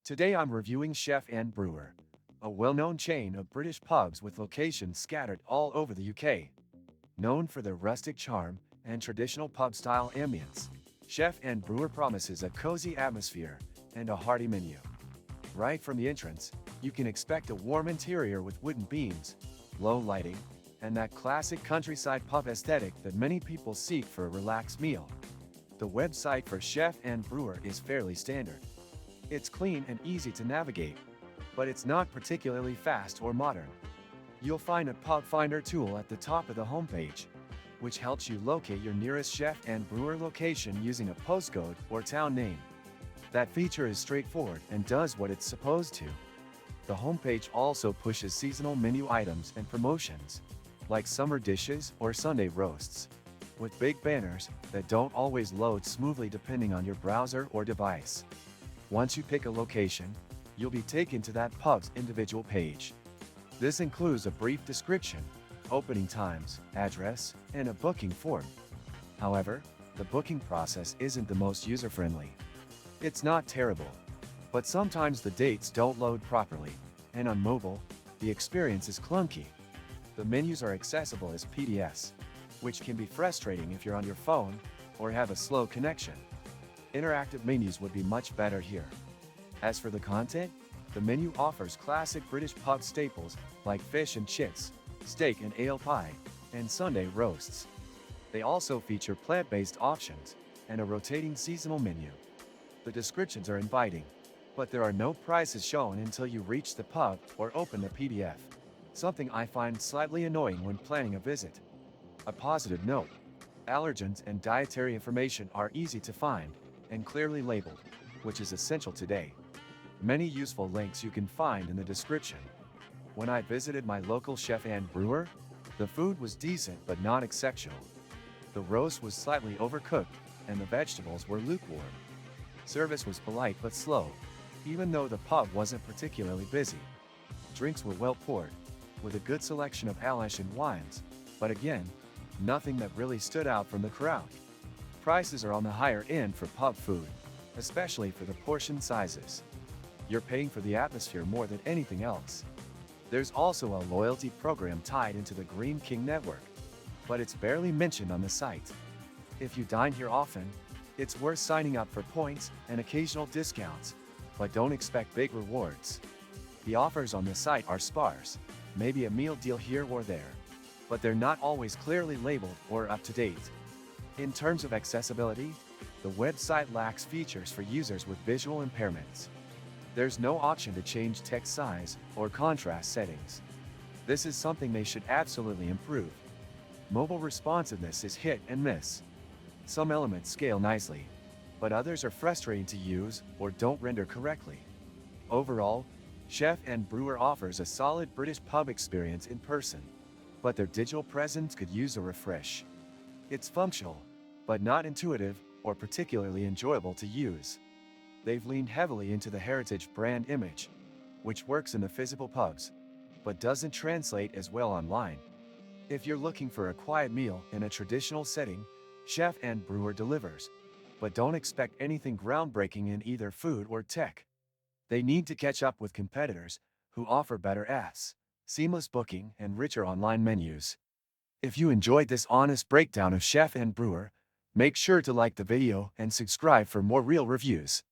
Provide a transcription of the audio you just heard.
Today I'm reviewing Chef Brewer, a well-known chain of British pubs with locations scattered all over the UK. Known for their rustic charm and traditional pub-style ambience, Chef Brewer promises a cozy atmosphere and a hearty menu. Right from the entrance, you can expect a warm interior with wooden beams, low lighting, and that classic countryside pub aesthetic that many people seek for a relaxed meal. The website for Chef Brewer is fairly standard. It's clean and easy to navigate, but it's not particularly fast or modern. You'll find a pub finder tool at the top of the homepage, which helps you locate your nearest Chef Brewer location using a postcode or town name. That feature is straightforward and does what it's supposed to. The homepage also pushes seasonal menu items and promotions, like summer dishes or Sunday roasts, with big banners that don't always load smoothly depending on your browser or device. Once you pick a location, you'll be taken to that pub's individual page. This includes a brief description, opening times, address, and a booking form. However, the booking process isn't the most user-friendly. It's not terrible, but sometimes the dates don't load properly, and on mobile, the experience is clunky. The menus are accessible as PDFs, which can be frustrating if you're on your phone or have a slow connection. Interactive menus would be much better here. As for the content, the menu offers classic British pub staples like fish and chips, steak and ale pie, and Sunday roasts. They also feature plant-based options and a rotating seasonal menu. The descriptions are inviting, but there are no prices shown until you reach the pub or open the PDF, something I find slightly annoying when planning a visit. A positive note: allergens and dietary information are easy to find and clearly labeled, which is essential today. Many useful links you can find in the description. When I visited my local Chef Brewer, the food was decent but not exceptional. The roast was slightly overcooked and the vegetables were lukewarm. Service was polite but slow, even though the pub wasn't particularly busy. Drinks were well poured, with a good selection of ales and wines, but again, nothing that really stood out from the crowd. Prices are on the higher end for pub food, especially for the portion sizes. You're paying for the atmosphere more than anything else. There's also a loyalty program tied into the Green King network, but it's barely mentioned on the site. If you dine here often, it's worth signing up for points and occasional discounts, but don't expect big rewards. The offers on the site are sparse, maybe a meal deal here or there, but they're not always clearly labeled or up to date. In terms of accessibility, the website lacks features for users with visual impairments. There's no option to change text size or contrast settings. This is something they should absolutely improve. Mobile responsiveness is hit and miss. Some elements scale nicely, but others are frustrating to use or don't render correctly. Overall, Chef Brewer offers a solid British pub experience in person, but their digital presence could use a refresh. It's functional, but not intuitive or particularly enjoyable to use. They've leaned heavily into the heritage brand image, which works in the physical pubs, but doesn't translate as well online. If you're looking for a quiet meal in a traditional setting, Chef Brewer delivers, but don't expect anything groundbreaking in either food or tech. They need to catch up with competitors who offer better apps, seamless booking, and richer online menus. If you enjoyed this honest breakdown of Chef Brewer, make sure to like the video and subscribe for more real reviews.